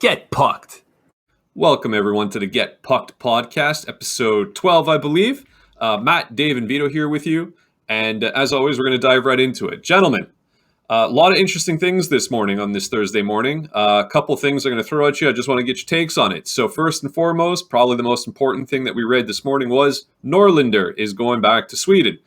Get Pucked. Welcome, everyone, to the Get Pucked podcast, episode 12, I believe. Matt, Dave, and Vito here with you. And as always, we're going to dive right into it. Gentlemen, a lot of interesting things this morning on this Thursday morning. A couple things I'm going to throw at you. I just want to get your takes on it. So first and foremost, probably the most important thing that we read this morning was Norlinder is going back to Sweden.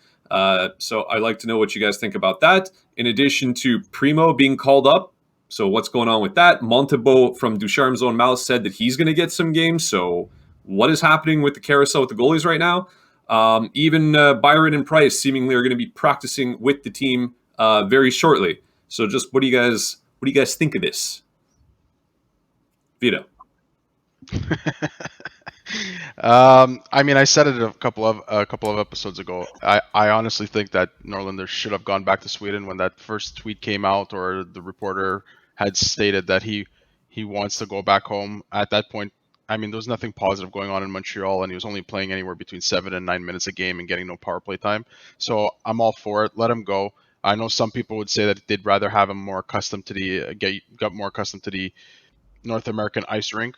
So I'd like to know what you guys think about that. In addition to Primo being called up, so what's going on with that? Montebo from Ducharme's own mouth said that he's going to get some games. So what is happening with the carousel with the goalies right now? Even Byron and Price seemingly are going to be practicing with the team very shortly. So just what do you guys think of this? Vito. I said it a couple of episodes ago. I honestly think that Norlinder should have gone back to Sweden when that first tweet came out, or the reporter had stated that he wants to go back home. At that point, there was nothing positive going on in Montreal, and he was only playing anywhere between 7 and 9 minutes a game and getting no power play time. So I'm all for it. Let him go. I know some people would say that they'd rather have him more accustomed to the North American ice rink.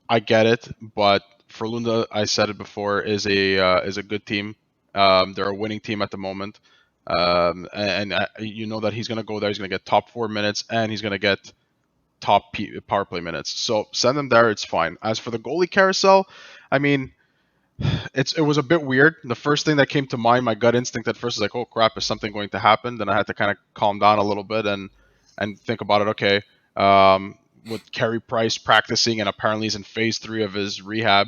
I get it, but Frölunda, I said it before, is a good team. They're a winning team at the moment, and you know that he's going to go there. He's going to get top 4 minutes, and he's going to get top power play minutes. So send him there. It's fine. As for the goalie carousel, it was a bit weird. The first thing that came to mind, my gut instinct at first was like, oh crap, is something going to happen? Then I had to kind of calm down a little bit and think about it. Okay. With Carey Price practicing, and apparently he's in phase 3 of his rehab.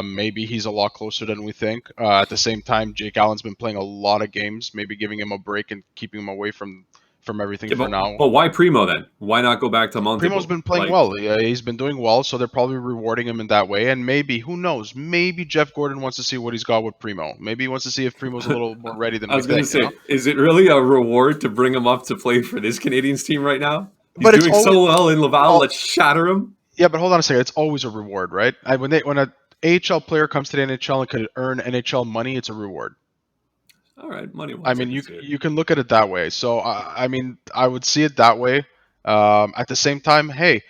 Maybe he's a lot closer than we think. At the same time, Jake Allen's been playing a lot of games, maybe giving him a break and keeping him away from everything for now. But why Primo then? Why not go back to Montebo? Primo's been playing well. He's been doing well, so they're probably rewarding him in that way. And maybe, who knows, maybe Jeff Gordon wants to see what he's got with Primo. Maybe he wants to see if Primo's a little more ready than I was going to say, is it really a reward to bring him up to play for this Canadiens team right now? He's doing so well in Laval. Let's shatter him. Yeah, but hold on a second. It's always a reward, right? When an AHL player comes to the NHL and could earn NHL money, it's a reward. All right, money. You can look at it that way. So I would see it that way. At the same time, hey,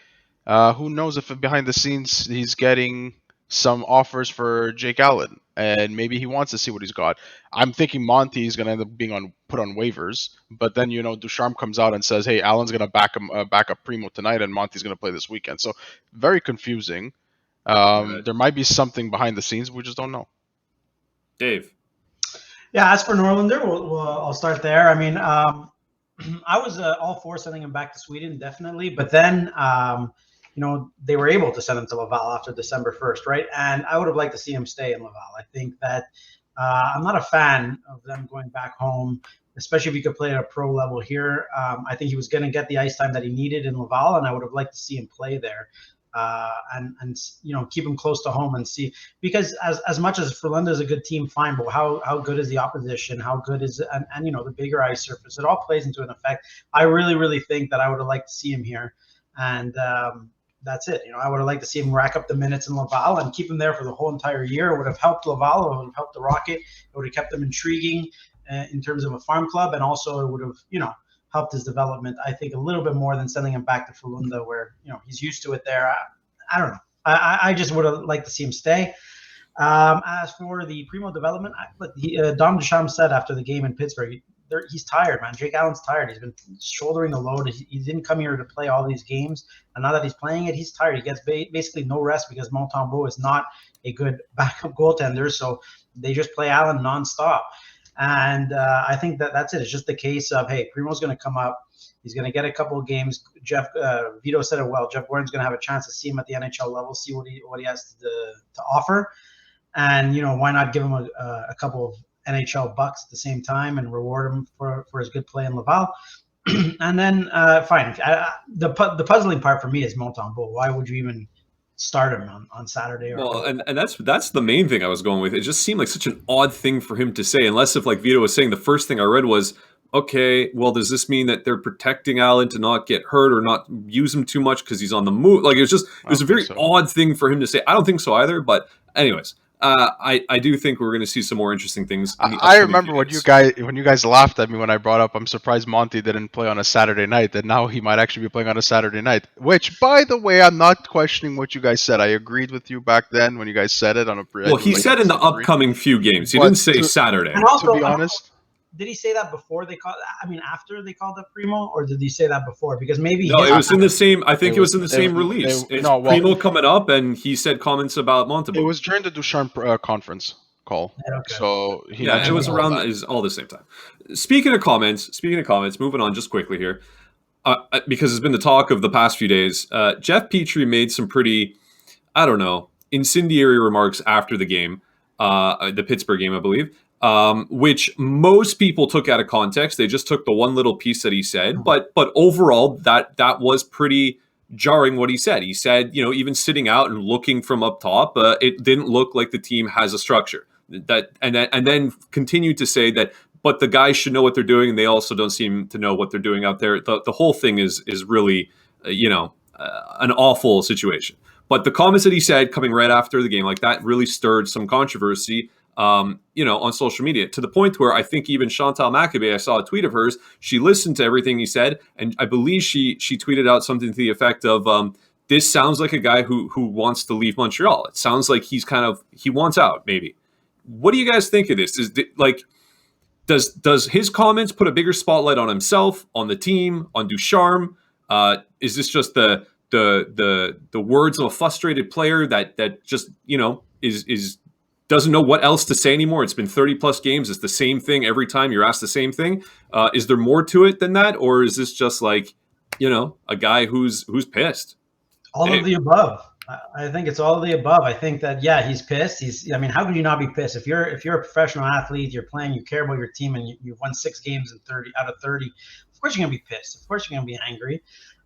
who knows if behind the scenes he's getting some offers for Jake Allen, and maybe he wants to see what he's got. I'm thinking Monty is going to end up being put on waivers, but then Ducharme comes out and says, "Hey, Allen's going to back up Primo tonight, and Monty's going to play this weekend." So very confusing. Right. There might be something behind the scenes we just don't know. Dave. Yeah, as for Norlinder, I'll start there. I was all for sending him back to Sweden, definitely, but then they were able to send him to Laval after December 1st, right? And I would have liked to see him stay in Laval. I think that I'm not a fan of them going back home, especially if he could play at a pro level here. I think he was going to get the ice time that he needed in Laval, and I would have liked to see him play there. And keep him close to home and see, because as much as Frölunda is a good team, fine, but how good is the opposition? How good is and the bigger ice surface? It all plays into an effect. I really, really think that I would have liked to see him here, and that's it. I would have liked to see him rack up the minutes in Laval and keep him there for the whole entire year. It would have helped Laval. It would have helped the Rocket. It would have kept them intriguing in terms of a farm club, and also it would have helped his development, I think, a little bit more than sending him back to Frölunda, where he's used to it there. I don't know. I just would have liked to see him stay. As for the Primo development, Dom Ducharme said after the game in Pittsburgh, he's tired, man. Jake Allen's tired. He's been shouldering the load. He didn't come here to play all these games, and now that he's playing it, he's tired. He gets basically no rest because Montembeault is not a good backup goaltender, so they just play Allen nonstop. And I think that's it. It's just the case of, hey, Primo's going to come up. He's going to get a couple of games. Vito said it well. Jeff Gordon's going to have a chance to see him at the NHL level, see what he has to offer. And, why not give him a couple of NHL bucks at the same time and reward him for his good play in Laval. And then, fine. The puzzling part for me is Montembeault. Why would you even start him on Saturday? Well, and that's the main thing I was going with. It just seemed like such an odd thing for him to say, unless if, like Vito was saying, the first thing I read was, okay, well, does this mean that they're protecting Allen to not get hurt or not use him too much because he's on the move? Like, it was a very odd thing for him to say. I don't think so either, but anyways, I do think we're going to see some more interesting things. In the I upcoming remember days. when you guys laughed at me when I brought up I'm surprised Monty didn't play on a Saturday night, and now he might actually be playing on a Saturday night. Which, by the way, I'm not questioning what you guys said. I agreed with you back then when you guys said it on a. Well, he said in the upcoming few games. He But didn't say Saturday. And also, to be honest, did he say that before they called? I mean, after they called up Primo, or did he say that before? Because maybe No, it was in the same. I think it was in the same release. It's no, well, Primo coming up, and he said comments about Montembeault. it was during the Ducharme conference call. Okay. So he Yeah, it mentioned was all around that. is all the same time. Speaking of comments, moving on just quickly here, because it's been the talk of the past few days. Jeff Petry made some pretty, I don't know, incendiary remarks after the game, the Pittsburgh game, I believe, which most people took out of context. They just took the one little piece that he said, but overall, that was pretty jarring what he said. He said, even sitting out and looking from up top, it didn't look like the team has a structure. And then continued to say that, but the guys should know what they're doing, and they also don't seem to know what they're doing out there. The whole thing is really, an awful situation. But the comments that he said coming right after the game, like that, really stirred some controversy, on social media, to the point where I think even Chantal Machabée, I saw a tweet of hers, she listened to everything he said, and I believe she tweeted out something to the effect of, this sounds like a guy who wants to leave Montreal. It sounds like he wants out, maybe. What do you guys think of this? Does his comments put a bigger spotlight on himself, on the team, on Ducharme? Is this just the words of a frustrated player that just is doesn't know what else to say anymore? It's been 30 plus games. It's the same thing every time you're asked the same thing. Is there more to it than that, or is this just like a guy who's pissed? All of the above. I think it's all of the above. I think that, yeah, he's pissed. How could you not be pissed? If you're a professional athlete, you're playing, you care about your team, and you've won 6 games in 30 out of 30, of course you're going to be pissed. Of course you're going to be angry.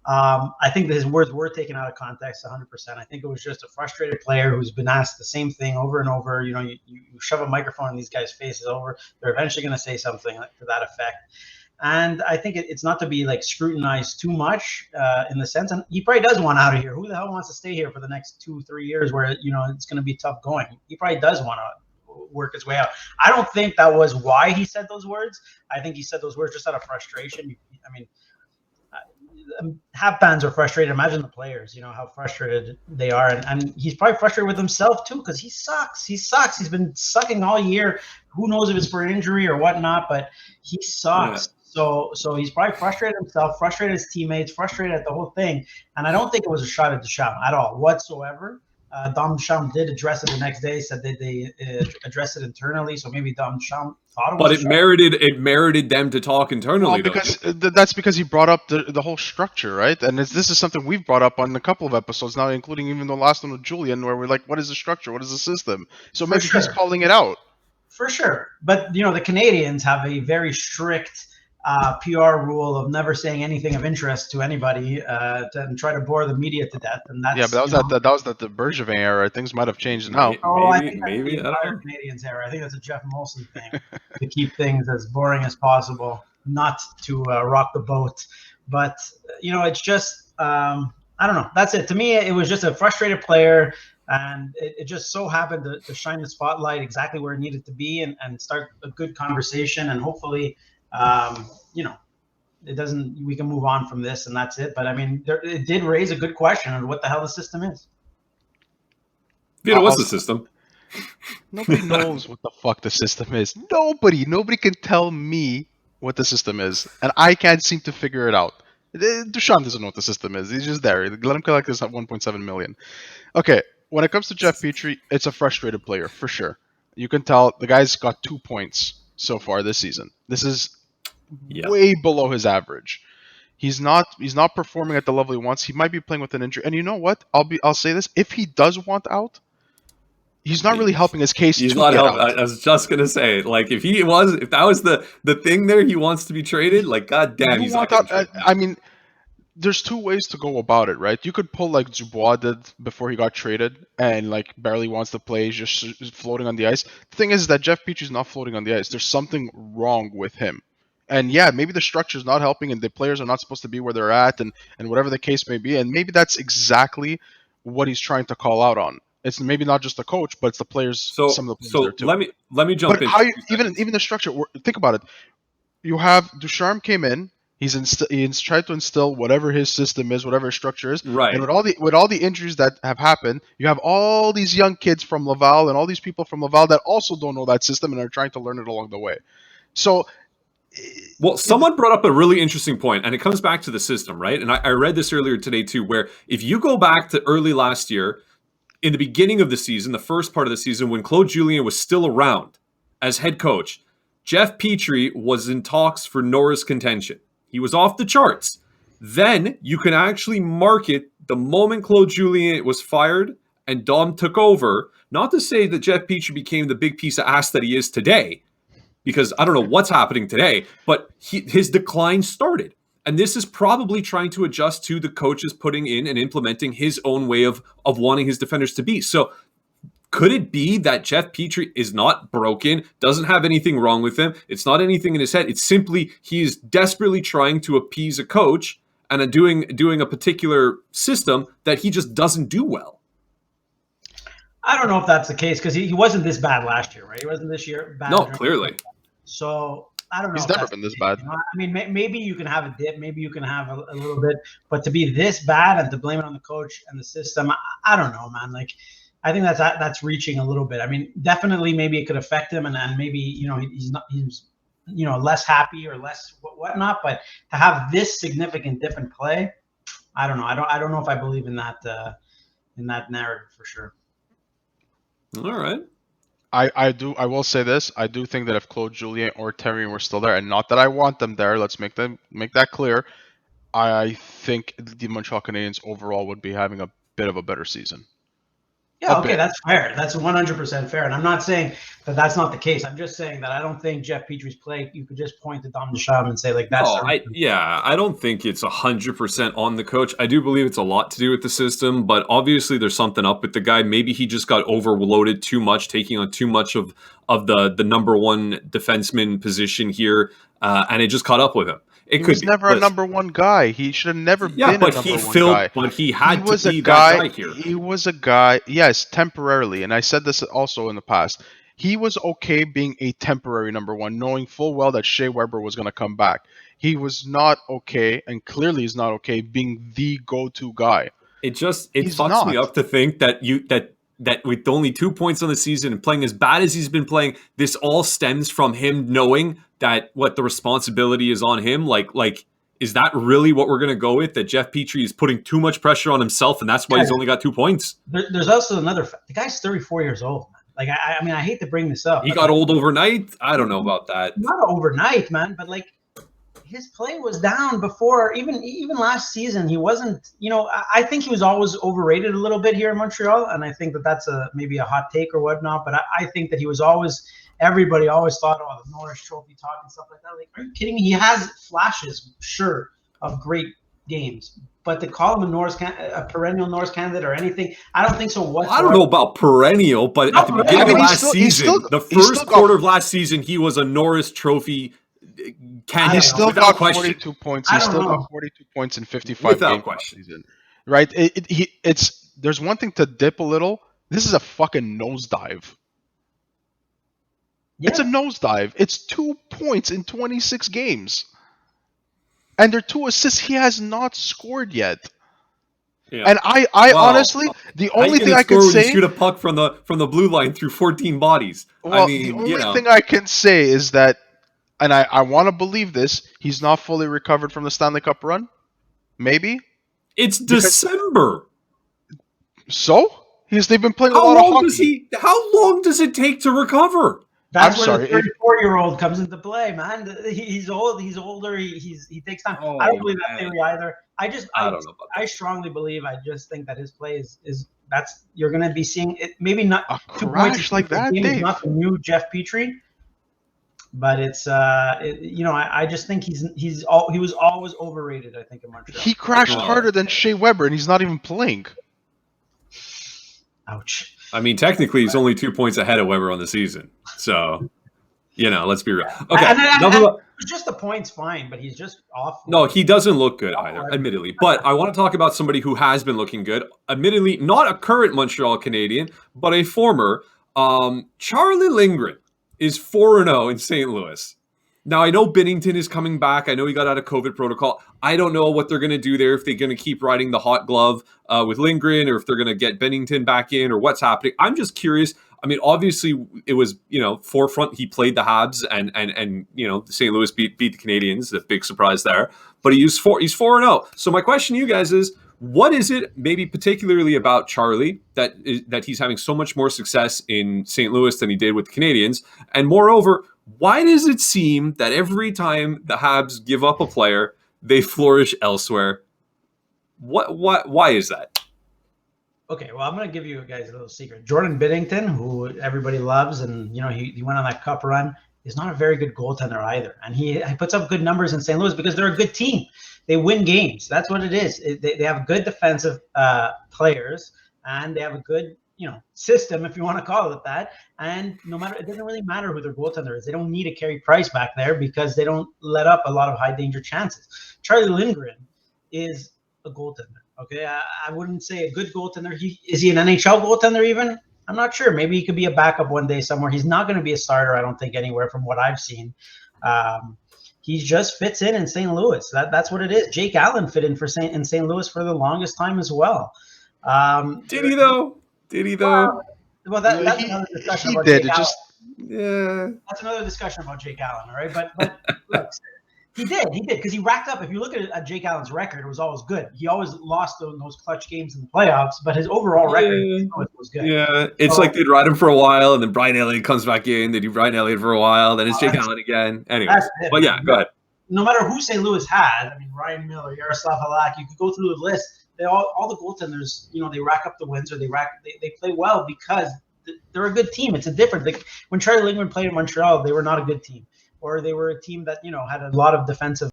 I think that his words were taken out of context 100%. I think it was just a frustrated player who's been asked the same thing over and over. You shove a microphone in these guys' faces over, they're eventually going to say something to that effect. And I think it's not to be like scrutinized too much in the sense, and he probably does want out of here. Who the hell wants to stay here for the next 2-3 years where it's going to be tough going? He probably does want to work his way out. I don't think that was why he said those words. I think he said those words just out of frustration. Habs fans are frustrated. Imagine the players, how frustrated they are. And he's probably frustrated with himself too, because he sucks. He's been sucking all year. Who knows if it's for injury or whatnot, but he sucks. Yeah. So he's probably frustrated himself, frustrated his teammates, frustrated at the whole thing. And I don't think it was a shot at Duchamp at all, whatsoever. Dom Duchamp did address it the next day, said that they addressed it internally. So maybe Dom Duchamp thought it was. But it merited them to talk internally. Well, because that's because he brought up the whole structure, right? And this is something we've brought up on a couple of episodes now, including even the last one with Julian, where we're like, what is the structure? What is the system? So maybe he's calling it out. For sure. But, the Canadiens have a very strict PR rule of never saying anything of interest to anybody and try to bore the media to death. And that's, that was the Bergevin era. Things might have changed now. Maybe I don't know. Canadiens era. I think that's a Jeff Molson thing to keep things as boring as possible, not to rock the boat. But it's just I don't know. That's it. To me, it was just a frustrated player. And it just so happened to shine the spotlight exactly where it needed to be and start a good conversation. And hopefully, it doesn't. We can move on from this, and that's it. But it did raise a good question on what the hell the system is. Vito, what's the system? Nobody knows what the fuck the system is. Nobody can tell me what the system is, and I can't seem to figure it out. Duchamp doesn't know what the system is. He's just there. Let him collect this at 1.7 million. Okay, when it comes to Jeff Petry, it's a frustrated player for sure. You can tell the guy's got 2 points so far this season. This is way below his average. He's not performing at the level he wants. He might be playing with an injury. And you know what? I'll say this: if he does want out, he's not really helping his case. He's not helping. I was just gonna say, like, if that was the thing there, he wants to be traded. Like, goddamn, he's not out. There's 2 ways to go about it, right? You could pull like Dubois did before he got traded, and like barely wants to play, he's just floating on the ice. The thing is that Jeff Petry's not floating on the ice. There's something wrong with him. And yeah, maybe the structure's not helping and the players are not supposed to be where they're at and whatever the case may be. And maybe that's exactly what he's trying to call out on. It's maybe not just the coach, but it's the players. So some of the players there too. let me jump But in. how even the structure? Think about it. You have Ducharme came in. He's tried to instill whatever his system is, whatever his structure is, Right. and with all the injuries that have happened, you have all these young kids from Laval and all these people from Laval that also don't know that system and are trying to learn it along the way. So, well, someone brought up a really interesting point, and it comes back to the system, right? And I read this earlier today too, where if you go back to early last year, in the beginning of the season, the first part of the season, when Claude Julien was still around as head coach, Jeff Petry was in talks for Norris contention. He was off the charts. Then you can actually market the moment Claude Julien was fired and Dom took over. Not to say that Jeff Petry became the big piece of ass that he is today, because I don't know what's happening today, but his decline started. And this is probably trying to adjust to the coaches putting in and implementing his own way of wanting his defenders to be. So could it be that Jeff Petry is not broken, doesn't have anything wrong with him? It's not anything in his head. It's simply he is desperately trying to appease a coach and doing a particular system that he just doesn't do well. I don't know if that's the case because he wasn't this bad last year, right? He wasn't this year bad. No, clearly. So I don't know. He's never been this bad. You know? I mean, maybe you can have a dip, maybe you can have a little bit, but to be this bad and to blame it on the coach and the system, I don't know, man. Like, I think that's reaching a little bit. I mean, definitely, maybe it could affect him, and maybe he's less happy or less whatnot. But to have this significant dip in play, I don't know. I don't know if I believe in that narrative for sure. All right. I will say this. I do think that if Claude Julien or Terry were still there, and not that I want them there, let's make that clear. I think the Montreal Canadiens overall would be having a bit of a better season. Yeah, okay, that's fair. That's 100% fair. And I'm not saying that that's not the case. I'm just saying that I don't think Jeff Petry's play, you could just point to Dom Ducharme and say, like, that's... I don't think it's 100% on the coach. I do believe it's a lot to do with the system, but obviously there's something up with the guy. Maybe he just got overloaded too much, taking on too much of the number one defenseman position here, and it just caught up with him. He was never a number one guy. He should have never been a number one guy. But he had to be that guy here. He was a guy, yes, temporarily. And I said this also in the past. He was okay being a temporary number one, knowing full well that Shea Weber was going to come back. He was not okay, and clearly is not okay, being the go-to guy. It fucks me up to think that that with only 2 points on the season and playing as bad as he's been playing, this all stems from him knowing that what the responsibility is on him. Like, is that really what we're going to go with? That Jeff Petry is putting too much pressure on himself, and that's why he's only got 2 points? There's also the guy's 34 years old, man. Like, I mean, I hate to bring this up. He got old overnight? I don't know about that. Not overnight, man, but like, his play was down before, even last season. He wasn't, I think he was always overrated a little bit here in Montreal, and I think that's maybe a hot take or whatnot, but I think that he was always, everybody always thought, oh, the Norris Trophy talk and stuff like that. Like, are you kidding me? He has flashes, sure, of great games, but to call him a perennial Norris candidate or anything, I don't think so whatsoever. I don't know about perennial, but at the beginning of last season, the first quarter of last season, he was a Norris Trophy candidate. He still got 42 points. He still got 42 points in 55 games last season. Right? There's one thing to dip a little. This is a fucking nosedive. Yeah. It's a nosedive. It's 2 points in 26 games. And there are 2 assists he has not scored yet. Yeah. And I honestly, the only thing I can say, shoot a puck from the blue line through 14 bodies. Well, I mean, the only thing I can say is that, and I want to believe this, he's not fully recovered from the Stanley Cup run. Maybe it's December. So they've been playing a lot of hockey. How long does it take to recover? That's where the 34-year-old comes into play, man. He's old. He's older. He takes time. I don't believe that theory either. I don't know about that. I strongly believe. I just think that his play is you're going to be seeing it. Maybe not a crash like that. Dave. Not the new Jeff Petry, but it's I just think he was always overrated. I think in Montreal. He crashed harder than Shea Weber, and he's not even playing. Ouch. I mean, technically, he's only 2 points ahead of Weber on the season. So, let's be real. Okay. Just the points, fine, but he's just off. No, he doesn't look good either, admittedly. But I want to talk about somebody who has been looking good. Admittedly, not a current Montreal Canadian, but a former. Charlie Lindgren is 4-0 in St. Louis. Now, I know Binnington is coming back. I know he got out of COVID protocol. I don't know what they're going to do there, if they're going to keep riding the hot glove with Lindgren, or if they're going to get Binnington back in, or what's happening. I'm just curious. I mean, obviously, it was, forefront. He played the Habs, and St. Louis beat the Canadiens. A big surprise there. But he's 4-0. So my question to you guys is, what is it, maybe particularly about Charlie, that he's having so much more success in St. Louis than he did with the Canadiens? And moreover, why does it seem that every time the Habs give up a player, they flourish elsewhere? Why is that? Okay, well, I'm going to give you guys a little secret. Jordan Binnington, who everybody loves, and he went on that cup run, is not a very good goaltender either. And he puts up good numbers in St. Louis because they're a good team. They win games. That's what it is. They have good defensive players, and they have a good system, if you want to call it that. And it doesn't really matter who their goaltender is. They don't need a Carey Price back there because they don't let up a lot of high danger chances. Charlie Lindgren is a goaltender. Okay, I wouldn't say a good goaltender. Is he an NHL goaltender even? I'm not sure. Maybe he could be a backup one day somewhere. He's not going to be a starter, I don't think, anywhere from what I've seen. He just fits in St. Louis. That's what it is. Jake Allen fit in in St. Louis for the longest time as well. Did he though? Well, that's another discussion about Jake Allen. Yeah. That's another discussion about Jake Allen, all right? But look, he did, because he racked up. If you look at Jake Allen's record, it was always good. He always lost those clutch games in the playoffs, but his overall record was good. Yeah, it's like they'd ride him for a while, and then Brian Elliott comes back in. They do Brian Elliott for a while, then it's Jake Allen again. Anyway, but yeah, go ahead. No matter who St. Louis had, I mean, Ryan Miller, Yaroslav Halak, you could go through the list. They all the goaltenders, they rack up the wins, or they play well because they're a good team. It's a different. Like when Charlie Lindgren played in Montreal, they were not a good team, or they were a team that had a lot of defensive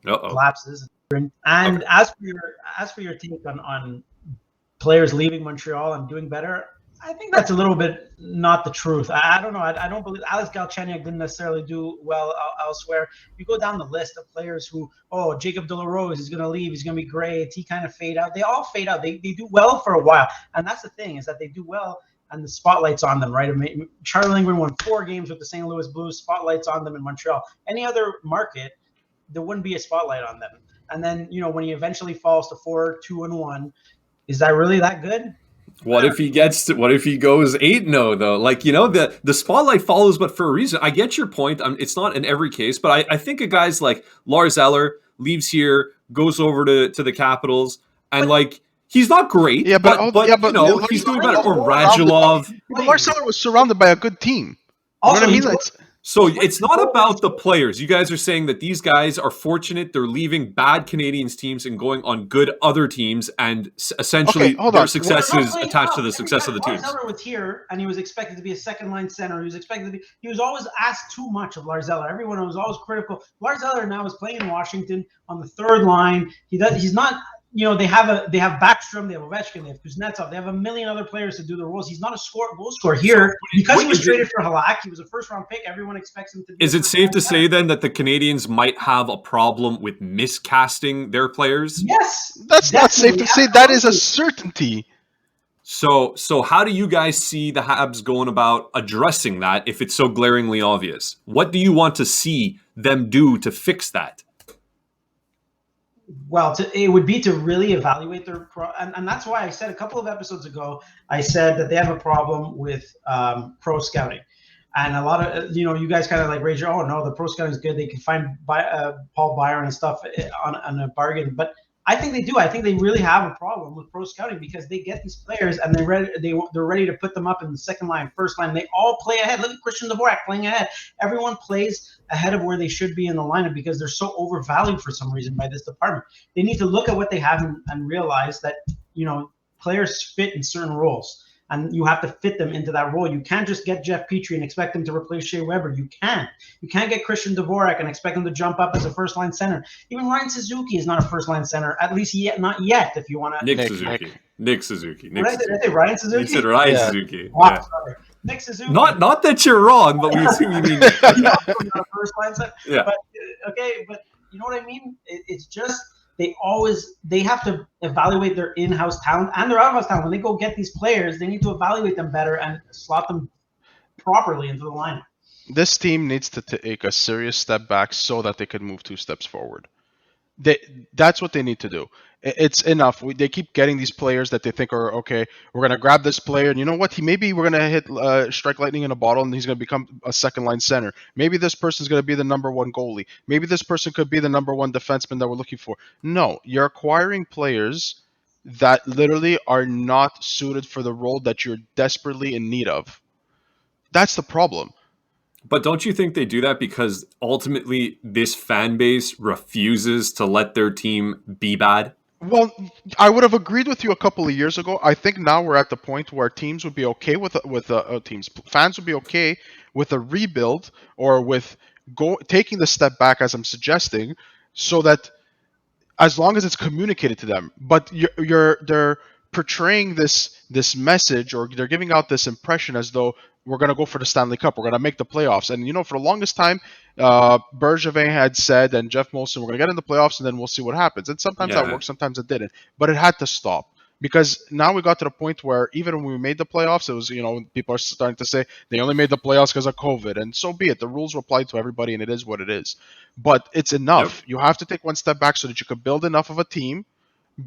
lapses. And Okay. as for your take on players leaving Montreal and doing better, I think that's a little bit not the truth. I don't know. I don't believe Alex Galchenyuk didn't necessarily do well elsewhere. You go down the list of players who, Jacob Delarose is going to leave. He's going to be great. He kind of fade out. They all fade out. They do well for a while. And that's the thing, is that they do well and the spotlight's on them, right? I mean, Charlie Lindgren won 4 games with the St. Louis Blues. Spotlight's on them in Montreal. Any other market, there wouldn't be a spotlight on them. And then, when he eventually falls to 4-2-1, is that really that good? What if he goes 8-0 though? Like, the spotlight follows, but for a reason. I get your point. It's not in every case, but I think of guys like Lars Eller leaves here, goes over to the Capitals, and he's not great. Yeah, but he's doing better. Or Radulov. Lars Eller was surrounded by a good team. Also, you know what I mean? So it's not about the players. You guys are saying that these guys are fortunate. They're leaving bad Canadiens teams and going on good other teams, and essentially their success is attached to the success of the teams. Lars Eller was here, and he was expected to be a second-line center. He was always asked too much of Lars Eller. Everyone was always critical. Lars Eller now is playing in Washington on the third line. He's not. They have Backstrom, they have Ovechkin, they have Kuznetsov, they have a million other players to do the roles. He's not a goal scorer here because he was traded for Halak. He was a first-round pick. Everyone expects him to. Is it safe to say then that the Canadiens might have a problem with miscasting their players? Yes, that's not safe to say. That is a certainty. So how do you guys see the Habs going about addressing that if it's so glaringly obvious? What do you want to see them do to fix that? Well, it would be to really evaluate their and that's why I said a couple of episodes ago, I said that they have a problem with pro scouting. And a lot of, you guys kind of raise your, the pro scouting is good. They can find Paul Byron and stuff on a bargain. But I think they do. I think they really have a problem with pro scouting because they get these players and they're ready to put them up in the second line, first line. They all play ahead. Look at Christian Dvorak playing ahead. Everyone plays ahead of where they should be in the lineup because they're so overvalued for some reason by this department. They need to look at what they have and realize that, players fit in certain roles. And you have to fit them into that role. You can't just get Jeff Petry and expect him to replace Shea Weber. You can't. You can't get Christian Dvorak and expect him to jump up as a first-line center. Even Ryan Suzuki is not a first-line center, at least not yet, if you want to. Nick Suzuki. Did I say Ryan Suzuki? You said Ryan Suzuki. Wow, yeah. sorry. Nick Suzuki. Not that you're wrong, but we assume you mean Nick. First line center. Yeah. But you know what I mean? It's just they have to evaluate their in-house talent and their out-of-house talent. When they go get these players, they need to evaluate them better and slot them properly into the lineup. This team needs to take a serious step back so that they can move 2 steps forward. That's what they need to do. It's enough. They keep getting these players that they think are okay. We're gonna grab this player, and you know what? Maybe we're gonna hit strike lightning in a bottle, and he's gonna become a second line center. Maybe this person's gonna be the number 1 goalie. Maybe this person could be the number 1 defenseman that we're looking for. No, you're acquiring players that literally are not suited for the role that you're desperately in need of. That's the problem. But don't you think they do that because ultimately this fan base refuses to let their team be bad? Well, I would have agreed with you a couple of years ago. I think now we're at the point where teams would be okay fans would be okay with a rebuild or with taking the step back, as I'm suggesting, so that as long as it's communicated to them. But they're portraying this message, or they're giving out this impression as though we're going to go for the Stanley Cup, we're going to make the playoffs. And for the longest time, Bergevin had said, and Jeff Molson, we're going to get in the playoffs and then we'll see what happens. And sometimes that worked, sometimes it didn't. But it had to stop. Because now we got to the point where even when we made the playoffs, it was, people are starting to say they only made the playoffs because of COVID. And so be it. The rules were applied to everybody, and it is what it is. But it's enough. Yep. You have to take one step back so that you can build enough of a team,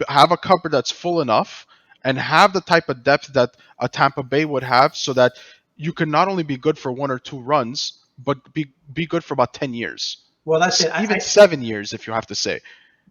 have a cupboard that's full enough, and have the type of depth that a Tampa Bay would have, so that you can not only be good for 1 or 2 runs, but be good for about 10 years. Well, that's it. Even 7 years, if you have to say.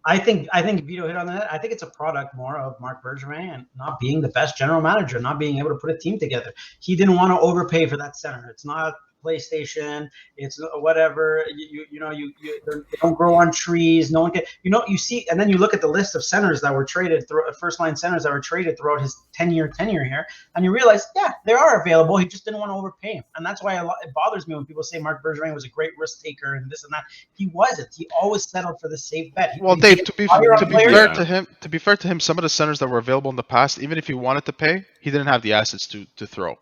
I think Vito hit on that. I think it's a product more of Marc Bergevin and not being the best general manager, not being able to put a team together. He didn't want to overpay for that center. It's not PlayStation. It's whatever. They don't grow on trees. No one can. You see, and then you look at the list of centers that were traded, first line centers that were traded throughout his 10-year tenure here, and you realize, yeah, they are available. He just didn't want to overpay him, and that's why it bothers me when people say Marc Bergevin was a great risk taker and this and that. He wasn't. He always settled for the safe bet. Well, Dave, to be fair to him, some of the centers that were available in the past, even if he wanted to pay, he didn't have the assets to throw.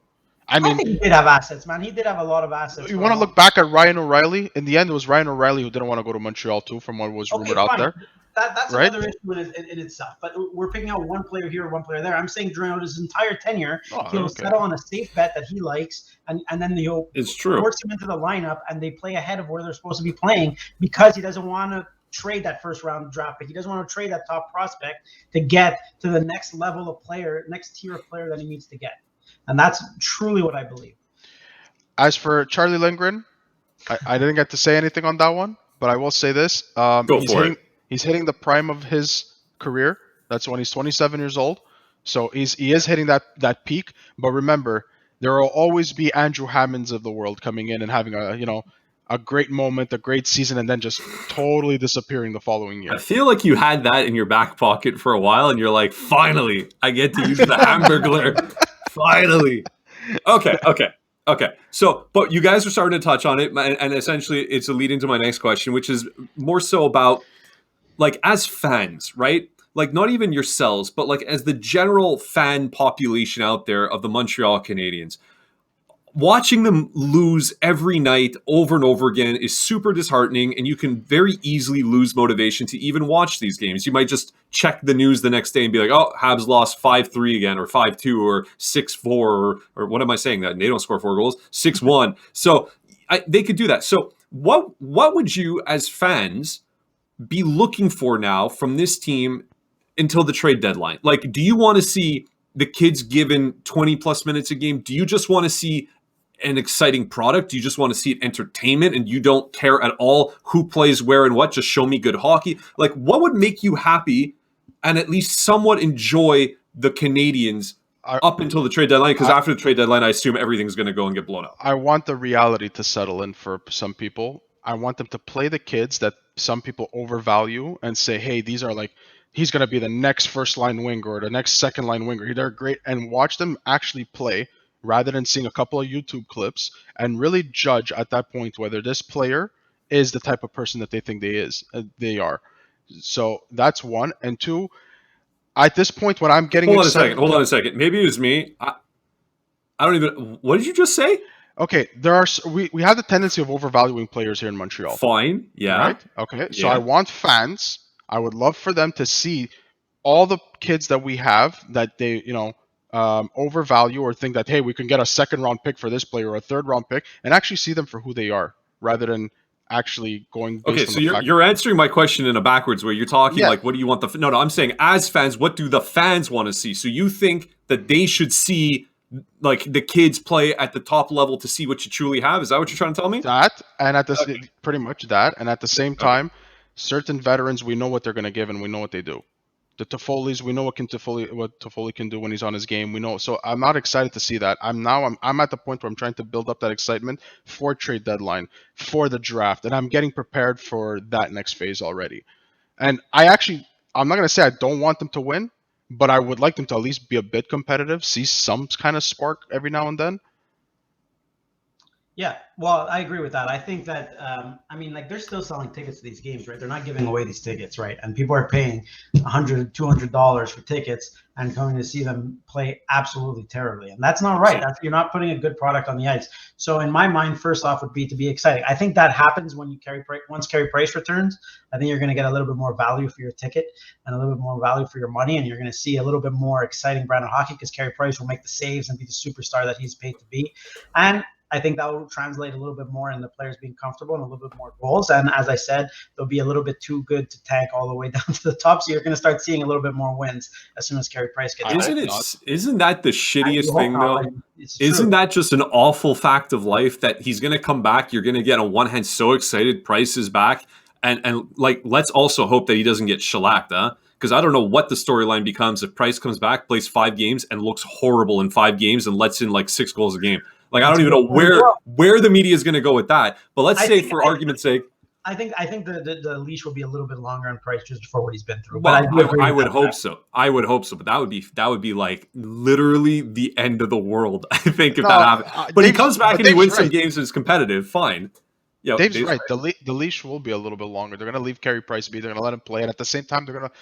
I think he did have assets, man. He did have a lot of assets. You want to look back at Ryan O'Reilly? In the end, it was Ryan O'Reilly who didn't want to go to Montreal too, from what was rumored out there. That's right? Another issue in itself. But we're picking out one player here, one player there. I'm saying during his entire tenure, he'll settle on a safe bet that he likes, and then he'll force him into the lineup, and they play ahead of where they're supposed to be playing because he doesn't want to trade that first round draft pick. He doesn't want to trade that top prospect to get to the next level of player, next tier of player that he needs to get. And that's truly what I believe. As for Charlie Lindgren, I didn't get to say anything on that one, but I will say this. He's hitting the prime of his career. That's when he's 27 years old. So he is hitting that peak. But remember, there will always be Andrew Hammonds of the world coming in and having a great moment, a great season, and then just totally disappearing the following year. I feel like you had that in your back pocket for a while, and you're like, finally, I get to use the Hamburglar. Finally. Okay. So, but you guys are starting to touch on it, and essentially it's a lead into my next question, which is more so about, like, as fans, right? Like, not even yourselves, but like as the general fan population out there of the Montreal Canadiens, watching them lose every night over and over again is super disheartening, and you can very easily lose motivation to even watch these games. You might just check the news the next day and be like, oh, Habs lost 5-3 again, or 5-2, or 6-4, or what am I saying? That they don't score 4 goals, 6-1. So they could do that. So what would you, as fans, be looking for now from this team until the trade deadline? Like, do you want to see the kids given 20-plus minutes a game? Do you just want to see an exciting product? Do you just want to see entertainment and you don't care at all who plays where and what? Just show me good hockey. Like, what would make you happy and at least somewhat enjoy the Canadiens up until the trade deadline? Because after the trade deadline, I assume everything's going to go and get blown up. I want the reality to settle in for some people. I want them to play the kids that some people overvalue and say, hey, these are like, he's going to be the next first line winger or the next second line winger. They're great. And watch them actually play, rather than seeing a couple of YouTube clips, and really judge at that point whether this player is the type of person that they think they are. So that's one. And two, at this point when I'm getting Hold on a second. Maybe it was me. I don't even. What did you just say? Okay, we have the tendency of overvaluing players here in Montreal. Fine. Yeah. Right? Okay. So Yeah. I want fans. I would love for them to see all the kids that we have that they, overvalue or think that, hey, we can get a second round pick for this player or a third round pick, and actually see them for who they are rather than actually going Okay, based on so the fact. you're answering my question in a backwards way. You're talking Yeah. like, what do you want no, I'm saying as fans, what do the fans want to see? So you think that they should see like the kids play at the top level to see what you truly have? Is that what you're trying to tell me? That and at the Okay. pretty much that, and at the same Okay. time, certain veterans we know what they're going to give and we know what they do. The Toffoli's, we know what Toffoli can do when he's on his game. We know, so I'm not excited to see that. I'm at the point where I'm trying to build up that excitement for trade deadline, for the draft, and I'm getting prepared for that next phase already. And I'm not going to say I don't want them to win, but I would like them to at least be a bit competitive, see some kind of spark every now and then. Yeah, well, I agree with that. I think that, like they're still selling tickets to these games, right? They're not giving away these tickets, right? And people are paying $100, $200 for tickets and coming to see them play absolutely terribly. And that's not right. You're not putting a good product on the ice. So in my mind, first off would be to be exciting. I think that happens when once Carey Price returns. I think you're going to get a little bit more value for your ticket and a little bit more value for your money. And you're going to see a little bit more exciting brand of hockey because Carey Price will make the saves and be the superstar that he's paid to be. And I think that will translate a little bit more in the players being comfortable and a little bit more goals. And as I said, they'll be a little bit too good to tank all the way down to the top. So you're going to start seeing a little bit more wins as soon as Carey Price gets back. Isn't that the shittiest thing though? Isn't that just an awful fact of life that he's going to come back? You're going to get on one hand so excited, Price is back. And like, let's also hope that he doesn't get shellacked, huh? Because I don't know what the storyline becomes if Price comes back, plays 5 games, and looks horrible in 5 games and lets in like 6 goals a game. Like, I don't even know where the media is going to go with that. But let's say, for argument's sake, I think the leash will be a little bit longer on Price just for what he's been through. But well, I would hope so. I would hope so. But that would be like literally the end of the world. I think if that happens. But he comes back and he wins some games and is competitive. Fine. Yeah, Dave's right. The leash will be a little bit longer. They're going to leave Carey Price be. They're going to let him play, and at the same time, they're going to.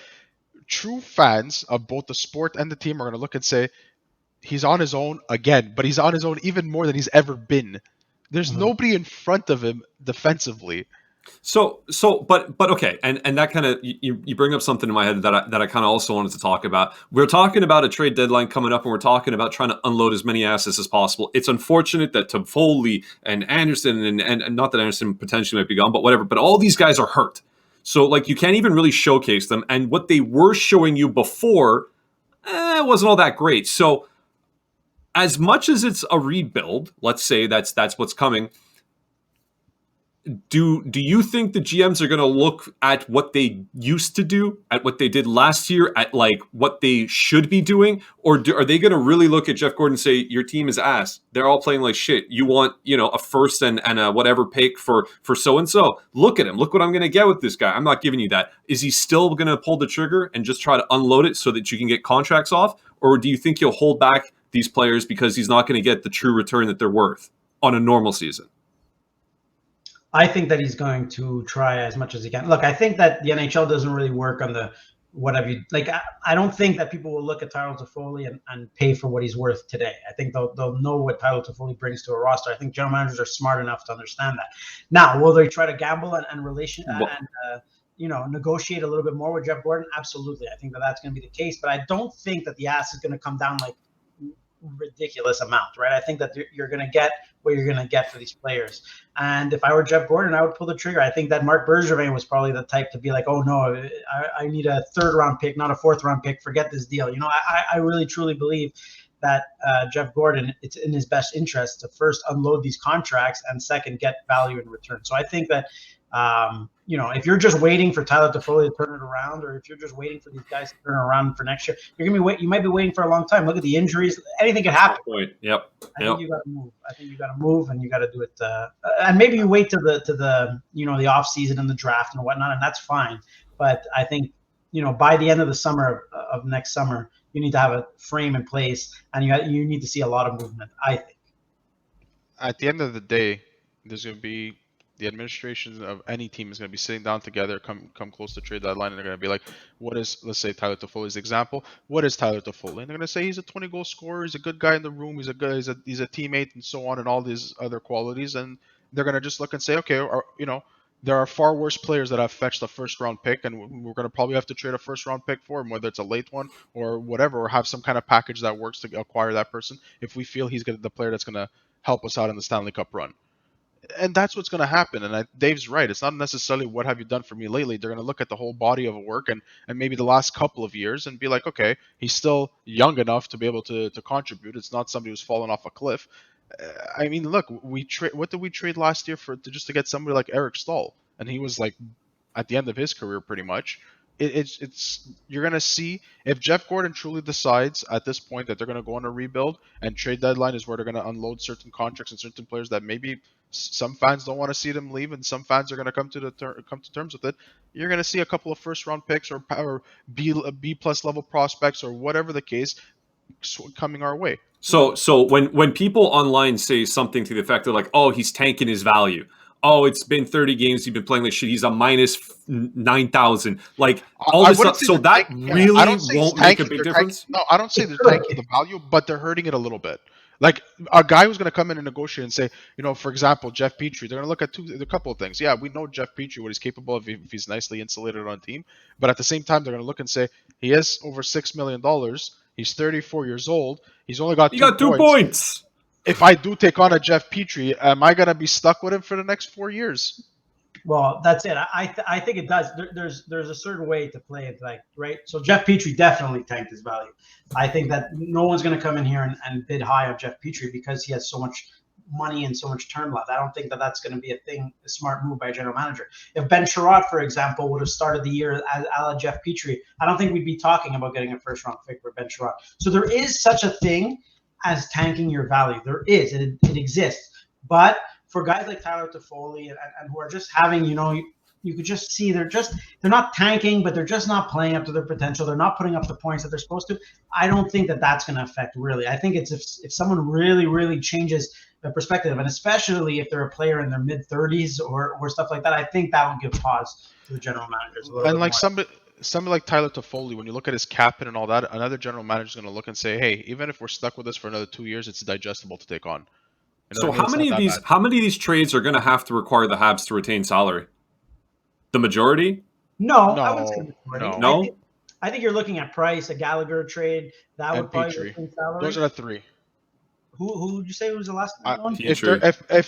True fans of both the sport and the team are going to look and say, he's on his own again, but he's on his own even more than he's ever been. There's nobody in front of him defensively. But okay, and that kind of you bring up something in my head that I kind of also wanted to talk about. We're talking about a trade deadline coming up, and we're talking about trying to unload as many assets as possible. It's unfortunate that Toffoli and Anderson and not that Anderson potentially might be gone, but whatever. But all these guys are hurt, so like you can't even really showcase them. And what they were showing you before, wasn't all that great. So as much as it's a rebuild, let's say that's what's coming. Do you think the GMs are going to look at what they used to do, at what they did last year, at like what they should be doing, or are they going to really look at Jeff Gordon and say your team is ass? They're all playing like shit. You want a first and a whatever pick for so and so. Look at him. Look what I'm going to get with this guy. I'm not giving you that. Is he still going to pull the trigger and just try to unload it so that you can get contracts off, or do you think he'll hold back these players because he's not going to get the true return that they're worth on a normal season? I think that he's going to try as much as he can. Look, I think that the NHL doesn't really work on the whatever you like. I don't think that people will look at Tyler Toffoli and pay for what he's worth today. I think they'll know what Tyler Toffoli brings to a roster. I think general managers are smart enough to understand that. Now, will they try to gamble and negotiate a little bit more with Jeff Gordon? Absolutely. I think that's going to be the case. But I don't think that the ask is going to come down like ridiculous amount, right? I think that you're going to get what you're going to get for these players. And if I were Jeff Gordon, I would pull the trigger. I think that Marc Bergevin was probably the type to be like, oh no, I need a 3rd round pick, not a 4th round pick. Forget this deal. I really truly believe that Jeff Gordon, it's in his best interest to first unload these contracts and second get value in return. So I think that if you're just waiting for Tyler Toffoli to turn it around, or if you're just waiting for these guys to turn it around for next year, you might be waiting for a long time. Look at the injuries; anything could happen. Yep. I think you got to move. I think you got to move, and you got to do it. And maybe you wait to the off season and the draft and whatnot, and that's fine. But I think by the end of the summer of next summer, you need to have a frame in place, and you need to see a lot of movement. I think. At the end of the day, there's going to be the administration of any team is going to be sitting down together, come close to trade deadline, and they're going to be like, what is, let's say Tyler Toffoli's example, what is Tyler Toffoli? And they're going to say he's a 20-goal scorer, he's a good guy in the room, he's a teammate, and so on, and all these other qualities. And they're going to just look and say, okay, there are far worse players that have fetched a first-round pick, and we're going to probably have to trade a first-round pick for him, whether it's a late one or whatever, or have some kind of package that works to acquire that person if we feel he's the player that's going to help us out in the Stanley Cup run. And that's what's going to happen. And Dave's right. It's not necessarily what have you done for me lately. They're going to look at the whole body of work and maybe the last couple of years and be like, okay, he's still young enough to be able to contribute. It's not somebody who's fallen off a cliff. I mean, look, what did we trade last year just to get somebody like Eric Stahl? And he was like at the end of his career pretty much. It's you're going to see if Jeff Gordon truly decides at this point that they're going to go on a rebuild, and trade deadline is where they're going to unload certain contracts and certain players that maybe some fans don't want to see them leave, and some fans are going to come to terms with it. You're going to see a couple of first round picks or B plus level prospects or whatever the case coming our way. So when people online say something to the effect of like, oh, he's tanking his value. Oh, it's been 30 games. He's been playing like shit. He's a minus 9,000. Like all this stuff. So that really won't make a big difference. No, I don't say they're tanking the value, but they're hurting it a little bit. Like a guy who's going to come in and negotiate and say, for example, Jeff Petry, they're going to look at a couple of things. Yeah, we know Jeff Petry, what he's capable of if he's nicely insulated on team. But at the same time, they're going to look and say, he has over $6 million. He's 34 years old. He's only got 2 points. If I do take on a Jeff Petry, am I going to be stuck with him for the next 4 years? Well, that's it. I think it does. There's a certain way to play it, like, right? So Jeff Petry definitely tanked his value. I think that no one's going to come in here and bid high on Jeff Petry because he has so much money and so much term left. I don't think that that's going to be a smart move by a general manager. If Ben Sherratt, for example, would have started the year a la Jeff Petry, I don't think we'd be talking about getting a first-round pick for Ben Sherratt. So there is such a thing as tanking your value. There is. It exists. But for guys like Tyler Toffoli and who are just having, you could just see they're not tanking, but they're just not playing up to their potential. They're not putting up the points that they're supposed to. I don't think that that's going to affect really. I think it's if someone really, really changes the perspective, and especially if they're a player in their mid-30s or stuff like that, I think that would give pause to the general managers. And like somebody like Tyler Toffoli, when you look at his cap and all that, another general manager is going to look and say, hey, even if we're stuck with this for another 2 years, it's digestible to take on. So how many of these trades are going to have to require the Habs to retain salary? The majority? No, I wouldn't say the majority. No. I think you're looking at Price, a Gallagher trade that would probably retain salary. Those are the three. Who would you say was the last one? If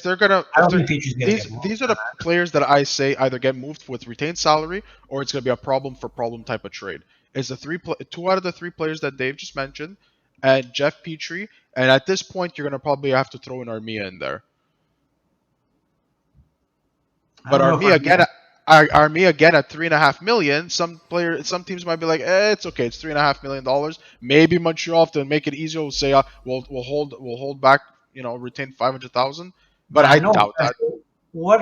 they're gonna, these are the players that I say either get moved with retained salary or it's gonna be a problem for problem type of trade. It's the two out of the three players that Dave just mentioned, and Jeff Petry, and at this point you're gonna probably have to throw in Armia in there. But Armia again at $3.5 million. Some teams might be like, it's okay, it's $3.5 million. Maybe Montreal, to make it easier, will say, we'll hold back, retain $500,000. But I doubt that. What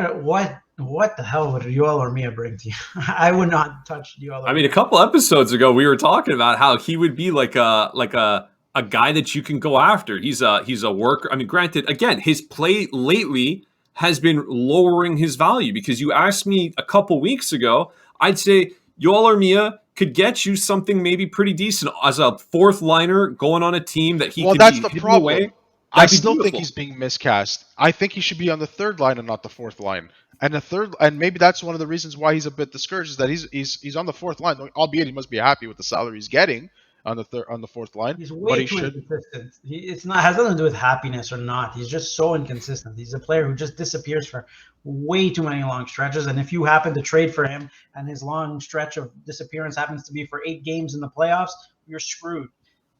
the hell would Yoel Armia bring to you? I would not touch Yoel Armia. I mean, a couple episodes ago, we were talking about how he would be like a guy that you can go after. He's a worker. I mean, granted, again, his play lately has been lowering his value, because you asked me a couple weeks ago, I'd say Yoel Armia could get you something maybe pretty decent as a fourth liner going on a team that he could that's be the problem. Away. I still think he's being miscast. I think he should be on the third line and not the fourth line. And maybe that's one of the reasons why he's a bit discouraged, is that he's on the fourth line, albeit he must be happy with the salary he's getting on the fourth line. He's way too inconsistent. Has nothing to do with happiness or not. He's just so inconsistent. He's a player who just disappears for way too many long stretches. And if you happen to trade for him and his long stretch of disappearance happens to be for 8 games in the playoffs, you're screwed.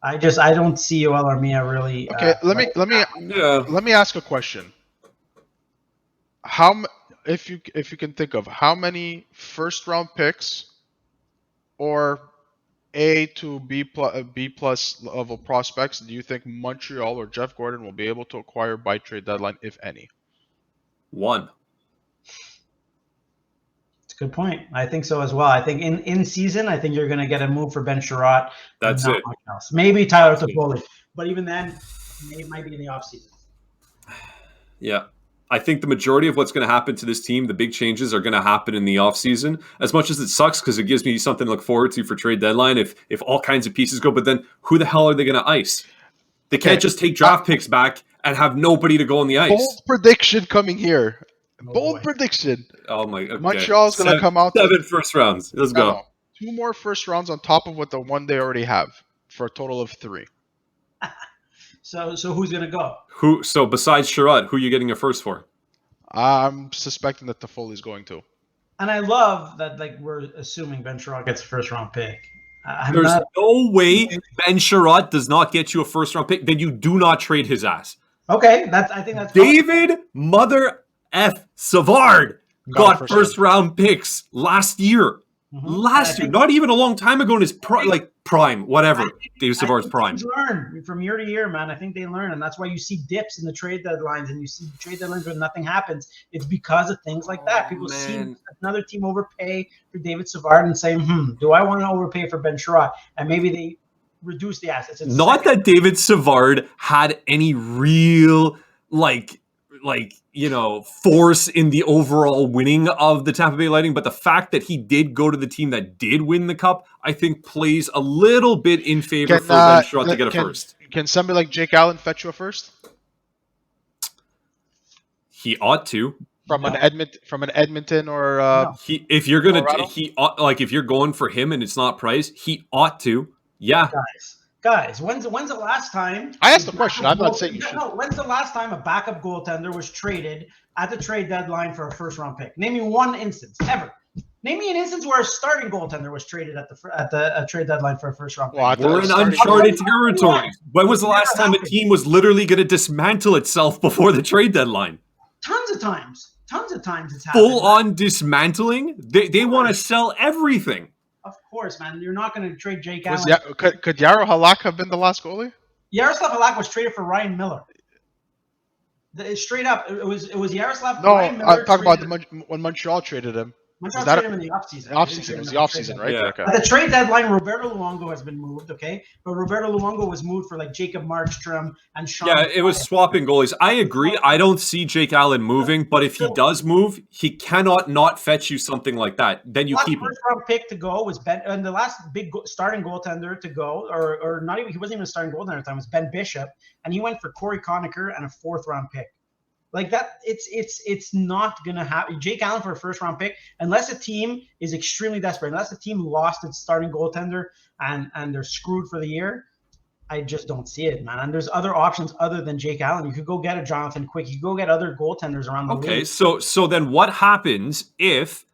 I don't see Yoel Armia really. Okay, let me ask a question. If you can think of how many first round picks or A to B plus level prospects do you think Montreal or Jeff Gordon will be able to acquire by trade deadline, if any? 1. It's a good point. I think so as well. I think in season, I think you're going to get a move for Ben Sherratt. That's it. Much else. Maybe Tyler Toffoli, but even then, it might be in the offseason. Yeah. I think the majority of what's going to happen to this team, the big changes, are going to happen in the offseason. As much as it sucks because it gives me something to look forward to for trade deadline if all kinds of pieces go, but then who the hell are they going to ice? They can't just take draft picks back and have nobody to go on the ice. Bold prediction coming here. Oh, Bold boy. prediction. Oh my! Okay. Montreal's going to come out. 7 first rounds. Let's go. No. 2 more first rounds on top of what the one they already have for a total of 3. So who's gonna go? Who? So besides Sherrod, who are you getting a first for? I'm suspecting that Toffoli's going to. And I love that, like, we're assuming Ben Sherrod gets a first round pick. There's no way Ben Sherrod does not get you a first round pick. Then you do not trade his ass. Okay, I think that's David Mother F Savard got first round picks last year. Mm-hmm. Last year, not even a long time ago in his prime, whatever. David Savard's prime. Learn from year to year, man. I think they learn, and that's why you see dips in the trade deadlines, and you see trade deadlines when nothing happens. It's because of things like that. People see another team overpay for David Savard and say, do I want to overpay for Ben Sherrod? And maybe they reduce the assets. Not that David Savard had any real force in the overall winning of the Tampa Bay Lightning, but the fact that he did go to the team that did win the cup, I think plays a little bit in favor for Ben Sherrod to get a first. Can somebody like Jake Allen fetch you a first? He ought to. From an Edmonton or if you're going for him and it's not Price, he ought to. Yeah. Guys, when's the last time? I asked the question. I'm not saying you should. No, when's the last time a backup goaltender was traded at the trade deadline for a first round pick? Name me one instance ever. Name me an instance where a starting goaltender was traded at the trade deadline for a first round pick. Well, we're in uncharted territory. When was the last time a team was literally going to dismantle itself before the trade deadline? Tons of times it's happened. Full on dismantling. They want to sell everything. Of course, man. You're not going to trade Jake Allen. Could Jaro Halak have been the last goalie? Yaroslav Halak was traded for Ryan Miller. Straight up, it was Yaroslav. No, Ryan Miller I'm talking about when Montreal traded him. Montreal traded him in the offseason. It was the offseason, right? Yeah. Okay. At the trade deadline, Roberto Luongo has been moved, okay? But Roberto Luongo was moved for like Jacob Markstrom and Sean. Yeah, it was swapping goalies. I agree. I don't see Jake Allen moving, but if he does move, he cannot not fetch you something like that. Then you keep him. The first round pick to go was Ben, and the last big starting goaltender to go, or not even, he wasn't even a starting goaltender at the time, was Ben Bishop, and he went for Corey Conacher and a 4th round pick. Like that, it's not gonna happen. Jake Allen for a first round pick, unless a team is extremely desperate, unless a team lost its starting goaltender and they're screwed for the year. I just don't see it, man. And there's other options other than Jake Allen. You could go get a Jonathan Quick. You could go get other goaltenders around the league. Okay, so then what happens if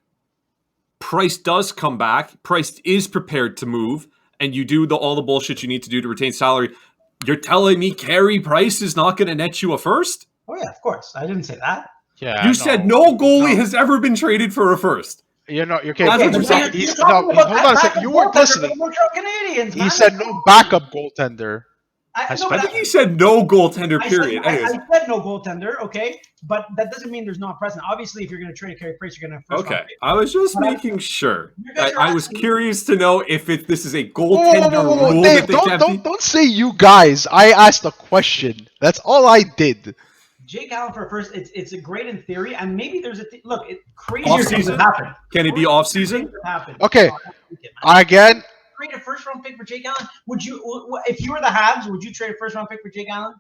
Price does come back? Price is prepared to move, and you do all the bullshit you need to do to retain salary. You're telling me Carey Price is not going to net you a first? Oh, yeah, of course. I didn't say that. Yeah, you said no goalie has ever been traded for a first. You're okay. Hold on a second. You weren't listening. Canadiens, he said no backup goaltender. I think he said no goaltender, period. I said no goaltender, okay? But that doesn't mean there's not present. Obviously, if you're going to trade Carey Price, you're going to have first round pick. I was just making sure. I was curious to know if this is a goaltender rule. Dave, don't say you guys. I asked a question. That's all I did. Jake Allen for a first, it's a great in theory, and maybe there's crazier things season? happen. Can it be off season? Okay, again. Trade a first round pick for Jake Allen? Would you, if you were the Habs, would you trade a first round pick for Jake Allen?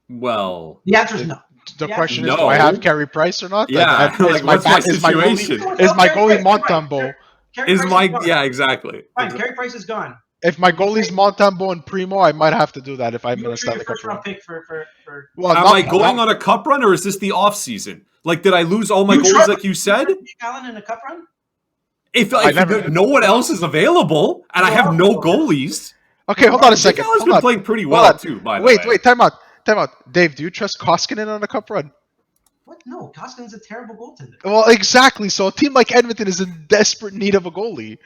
Well, the answer is no. The question is, do I have Carey Price or not? Yeah, is my goalie Montembeault? Exactly. Fine, Carey Price is gone. If my goalie's Montembeault and Primo, I might have to do that if I'm going to start the cup run. Pick for am I going on a cup run, or is this the off season? Like, did I lose all my goalies like you said? Jake Allen in a cup run? If no one else is available and I have no goalies. Okay, hold on a second. Jake Allen's been playing pretty well too, by the way. Wait, time out. Dave, do you trust Koskinen on a cup run? What? No, Koskinen's a terrible goaltender. Well, exactly. So a team like Edmonton is in desperate need of a goalie.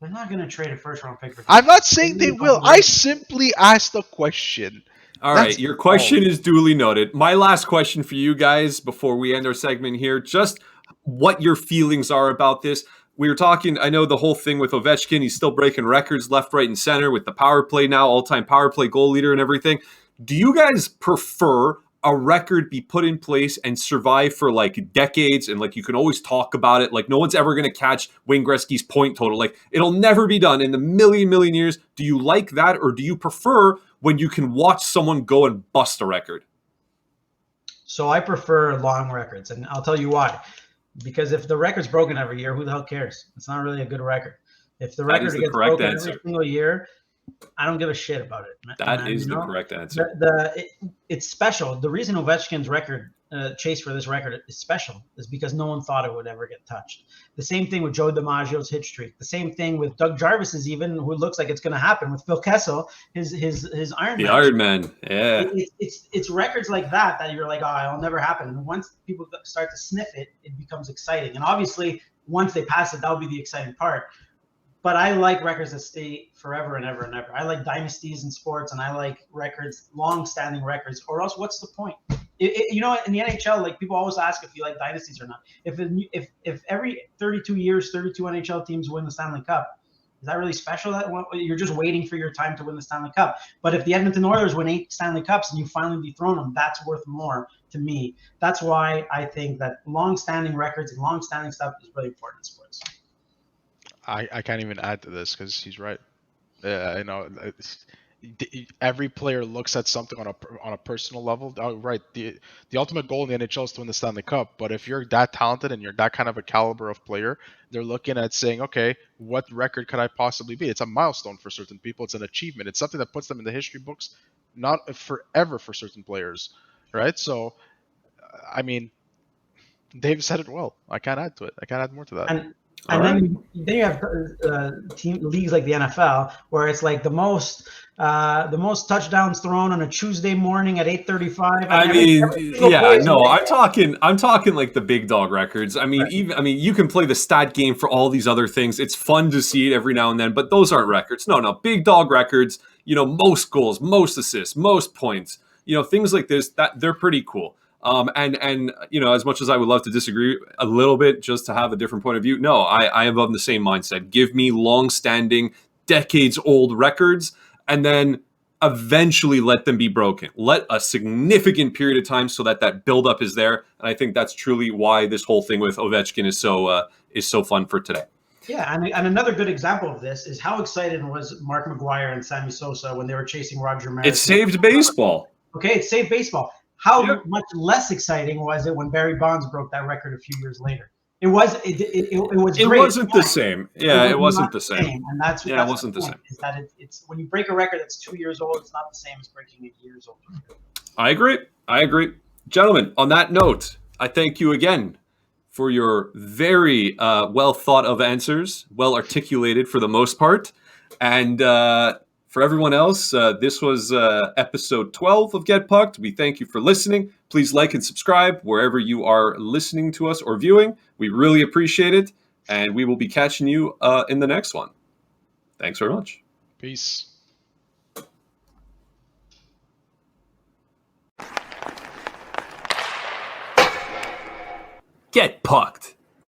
They're not going to trade a first round pick for I'm not saying they will. I simply asked a question. All right, your question is duly noted. My last question for you guys before we end our segment here, just what your feelings are about this. We were talking, I know the whole thing with Ovechkin, he's still breaking records left, right, and center with the power play now, all-time power play goal leader and everything. Do you guys prefer a record be put in place and survive for like decades, and like you can always talk about it. Like no one's ever going to catch Wayne Gretzky's point total. Like it'll never be done in the million years. Do you like that, or do you prefer when you can watch someone go and bust a record? So I prefer long records, and I'll tell you why. Because if the record's broken every year, who the hell cares? It's not really a good record. If the record gets broken every single year, I don't give a shit about it. That is the correct answer. It's special. The reason Ovechkin's record chase for this record is special is because no one thought it would ever get touched. The same thing with Joe DiMaggio's hit streak. The same thing with Doug Jarvis's, even, who looks like it's going to happen with Phil Kessel, his Iron Man. The Iron Man, yeah. It's records like that you're like, oh, it'll never happen. And once people start to sniff it, it becomes exciting. And obviously, once they pass it, that'll be the exciting part. But I like records that stay forever and ever and ever. I like dynasties in sports, and I like records, long-standing records. Or else, what's the point? You know, in the NHL, like people always ask if you like dynasties or not. If every 32 years, 32 NHL teams win the Stanley Cup, is that really special? That you're just waiting for your time to win the Stanley Cup. But if the Edmonton Oilers win 8 Stanley Cups and you finally dethrone them, that's worth more to me. That's why I think that long-standing records and long-standing stuff is really important in sports. I can't even add to this because he's right. You know, every player looks at something on a personal level. Oh, right. The ultimate goal in the NHL is to win the Stanley Cup. But if you're that talented and you're that kind of a caliber of player, they're looking at saying, okay, what record could I possibly be? It's a milestone for certain people. It's an achievement. It's something that puts them in the history books, not forever for certain players, right? So, I mean, Dave said it well. I can't add to it. I can't add more to that. And then you have leagues like the NFL, where it's like the most touchdowns thrown on a Tuesday morning at 8:35. I'm talking like the big dog records. I mean, right. You can play the stat game for all these other things. It's fun to see it every now and then, but those aren't records. No, big dog records. You know, most goals, most assists, most points. You know, things like this, that they're pretty cool. And you know, as much as I would love to disagree a little bit just to have a different point of view, no, I am of the same mindset. Give me long-standing, decades-old records, and then eventually let them be broken. Let a significant period of time so that buildup is there. And I think that's truly why this whole thing with Ovechkin is so fun for today. Yeah, and another good example of this is how excited was Mark McGuire and Sammy Sosa when they were chasing Roger Maris. It saved baseball. Okay, it saved baseball. How much less exciting was it when Barry Bonds broke that record a few years later? It was great. It wasn't the same. Yeah, it wasn't the same. And that's it wasn't the same. Is that it's when you break a record that's 2 years old, it's not the same as breaking a years old record. I agree. Gentlemen, on that note, I thank you again for your very well thought of answers, well articulated for the most part. And for everyone else, this was episode 12 of Get Pucked. We thank you for listening. Please like and subscribe wherever you are listening to us or viewing. We really appreciate it. And we will be catching you in the next one. Thanks very much. Peace. Get Pucked.